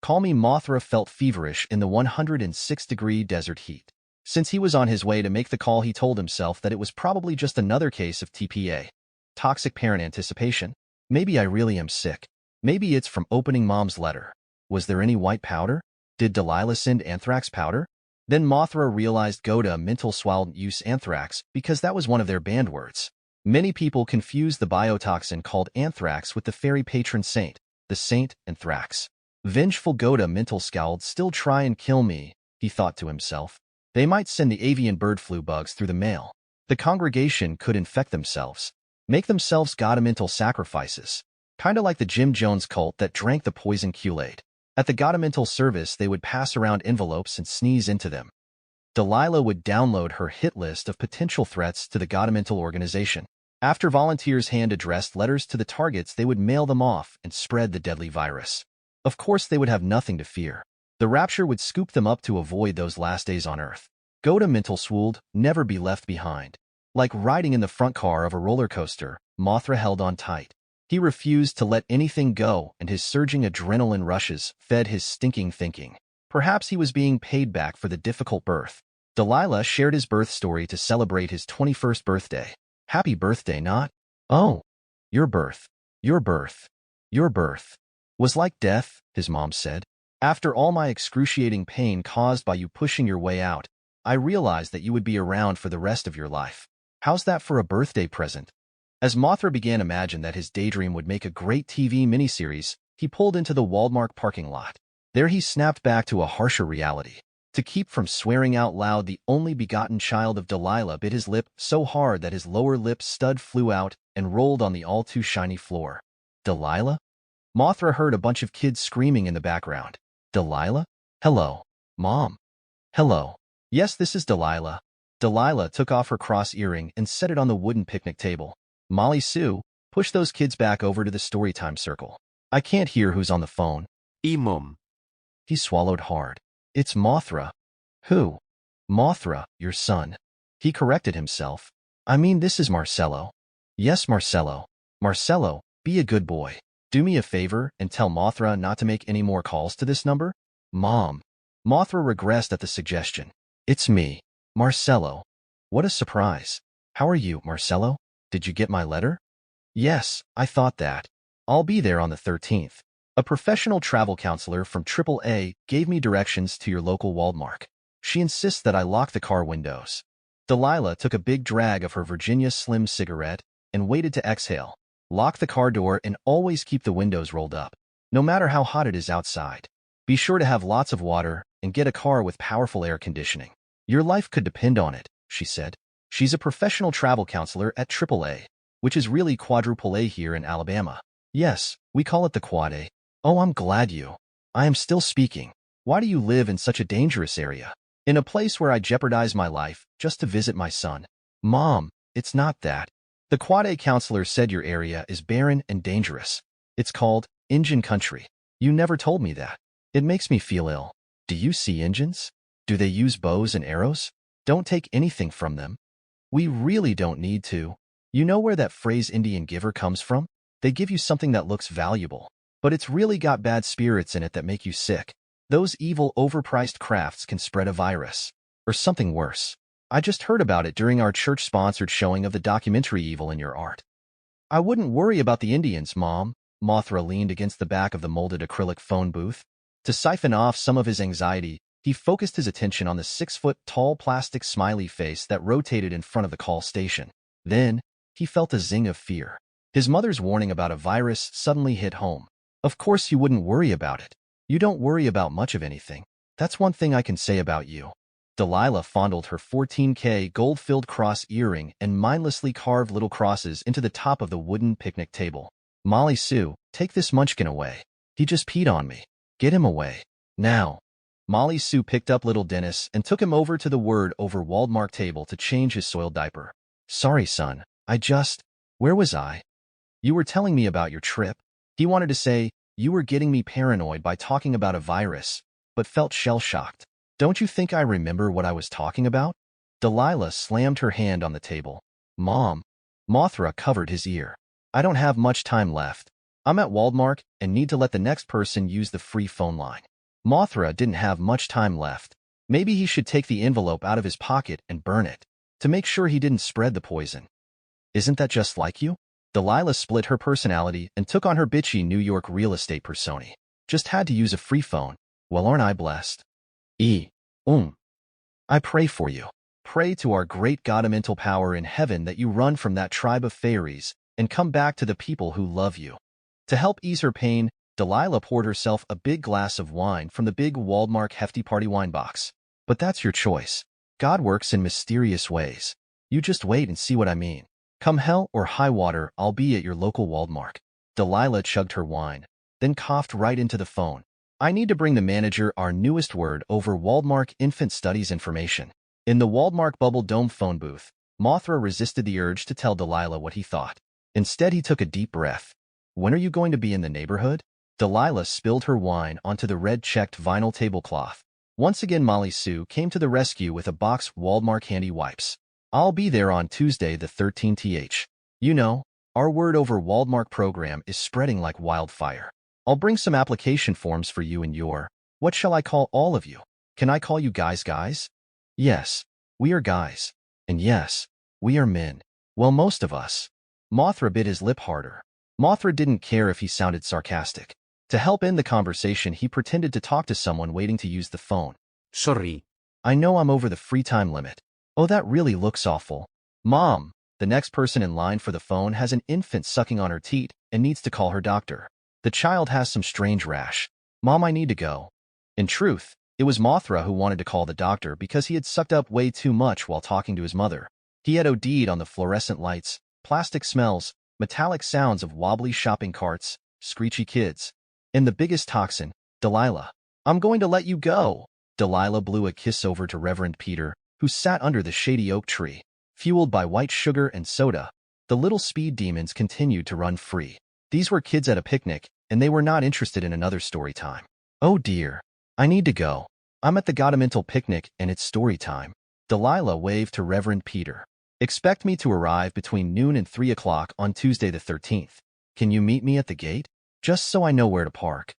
Call me Mothra felt feverish in the 106-degree desert heat. Since he was on his way to make the call, he told himself that it was probably just another case of TPA. Toxic parent anticipation. Maybe I really am sick. Maybe it's from opening mom's letter. Was there any white powder? Did Delilah send anthrax powder? Then Mothra realized Godamental swallowed use anthrax because that was one of their banned words. Many people confuse the biotoxin called anthrax with the fairy patron saint, the Saint Anthrax. Vengeful Godamental scowled. Still try and kill me, he thought to himself. They might send the avian bird flu bugs through the mail. The congregation could infect themselves, make themselves Godamental sacrifices, kinda like the Jim Jones cult that drank the poison Kool-Aid. At the Godamental service, they would pass around envelopes and sneeze into them. Delilah would download her hit list of potential threats to the Godamental organization. After volunteers hand-addressed letters to the targets, they would mail them off and spread the deadly virus. Of course, they would have nothing to fear. The rapture would scoop them up to avoid those last days on Earth. Godamental swooled, never be left behind. Like riding in the front car of a roller coaster, Mothra held on tight. He refused to let anything go, and his surging adrenaline rushes fed his stinking thinking. Perhaps he was being paid back for the difficult birth. Delilah shared his birth story to celebrate his 21st birthday. Happy birthday, not? Oh, your birth, your birth, your birth was like death, his mom said. After all my excruciating pain caused by you pushing your way out, I realized that you would be around for the rest of your life. How's that for a birthday present? As Mothra began to imagine that his daydream would make a great TV miniseries, he pulled into the Walmart parking lot. There he snapped back to a harsher reality. To keep from swearing out loud, the only begotten child of Delilah bit his lip so hard that his lower lip stud flew out and rolled on the all-too-shiny floor. Delilah? Mothra heard a bunch of kids screaming in the background. Delilah? Hello. Mom. Hello. Yes, this is Delilah. Delilah took off her cross earring and set it on the wooden picnic table. Molly Sue, push those kids back over to the storytime circle. I can't hear who's on the phone. Mom. He swallowed hard. It's Mothra. Who? Mothra, your son. He corrected himself. I mean, this is Marcello. Yes, Marcello. Marcello, be a good boy. Do me a favor and tell Mothra not to make any more calls to this number. Mom. Mothra regressed at the suggestion. It's me, Marcello. What a surprise. How are you, Marcello? Did you get my letter? Yes, I thought that. I'll be there on the 13th. A professional travel counselor from AAA gave me directions to your local Walmart. She insists that I lock the car windows. Delilah took a big drag of her Virginia Slim cigarette and waited to exhale. Lock the car door and always keep the windows rolled up, no matter how hot it is outside. Be sure to have lots of water and get a car with powerful air conditioning. Your life could depend on it, she said. She's a professional travel counselor at AAA, which is really quadruple A here in Alabama. Yes, we call it the Quad A. Oh, I'm glad you. I am still speaking. Why do you live in such a dangerous area? In a place where I jeopardize my life just to visit my son? Mom, it's not that. The Quad A counselor said your area is barren and dangerous. It's called Injun Country. You never told me that. It makes me feel ill. Do you see Injuns? Do they use bows and arrows? Don't take anything from them. We really don't need to. You know where that phrase Indian giver comes from? They give you something that looks valuable, but it's really got bad spirits in it that make you sick. Those evil, overpriced crafts can spread a virus. Or something worse. I just heard about it during our church-sponsored showing of the documentary Evil in Your Art. I wouldn't worry about the Indians, Mom. Mothra leaned against the back of the molded acrylic phone booth. To siphon off some of his anxiety, he focused his attention on the 6-foot-tall plastic smiley face that rotated in front of the call station. Then, he felt a zing of fear. His mother's warning about a virus suddenly hit home. Of course you wouldn't worry about it. You don't worry about much of anything. That's one thing I can say about you. Delilah fondled her 14K gold-filled cross earring and mindlessly carved little crosses into the top of the wooden picnic table. Molly Sue, take this munchkin away. He just peed on me. Get him away. Now. Molly Sue picked up little Dennis and took him over to the word-over Walmart table to change his soiled diaper. Sorry, son. Where was I? You were telling me about your trip. He wanted to say, you were getting me paranoid by talking about a virus, but felt shell-shocked. Don't you think I remember what I was talking about? Delilah slammed her hand on the table. Mom. Mothra covered his ear. I don't have much time left. I'm at Walmart and need to let the next person use the free phone line. Mothra didn't have much time left. Maybe he should take the envelope out of his pocket and burn it, to make sure he didn't spread the poison. Isn't that just like you? Delilah split her personality and took on her bitchy New York real estate persona. Just had to use a free phone. Well, aren't I blessed? I pray for you. Pray to our great Godamental power in heaven that you run from that tribe of fairies and come back to the people who love you. To help ease her pain, Delilah poured herself a big glass of wine from the big Waldmark Hefty Party wine box. But that's your choice. God works in mysterious ways. You just wait and see what I mean. Come hell or high water, I'll be at your local Waldmark. Delilah chugged her wine, then coughed right into the phone. I need to bring the manager our newest word over Waldmark Infant Studies information. In the Waldmark Bubble Dome phone booth, Mothra resisted the urge to tell Delilah what he thought. Instead, he took a deep breath. When are you going to be in the neighborhood? Delilah spilled her wine onto the red-checked vinyl tablecloth. Once again, Molly Sue came to the rescue with a box Waldmark handy wipes. I'll be there on Tuesday the 13th. You know, our word over Waldmark program is spreading like wildfire. I'll bring some application forms for you and your, what shall I call all of you? Can I call you guys? Yes, we are guys. And yes, we are men. Well, most of us. Mothra bit his lip harder. Mothra didn't care if he sounded sarcastic. To help end the conversation, he pretended to talk to someone waiting to use the phone. Sorry. I know I'm over the free time limit. Oh, that really looks awful. Mom, the next person in line for the phone has an infant sucking on her teat and needs to call her doctor. The child has some strange rash. Mom, I need to go. In truth, it was Mothra who wanted to call the doctor because he had sucked up way too much while talking to his mother. He had OD'd on the fluorescent lights, plastic smells, metallic sounds of wobbly shopping carts, screechy kids. And the biggest toxin, Delilah. I'm going to let you go. Delilah blew a kiss over to Reverend Peter, who sat under the shady oak tree. Fueled by white sugar and soda, the little speed demons continued to run free. These were kids at a picnic, and they were not interested in another story time. Oh dear. I need to go. I'm at the Godamental picnic, and it's story time. Delilah waved to Reverend Peter. Expect me to arrive between noon and 3 o'clock on Tuesday the 13th. Can you meet me at the gate? Just so I know where to park.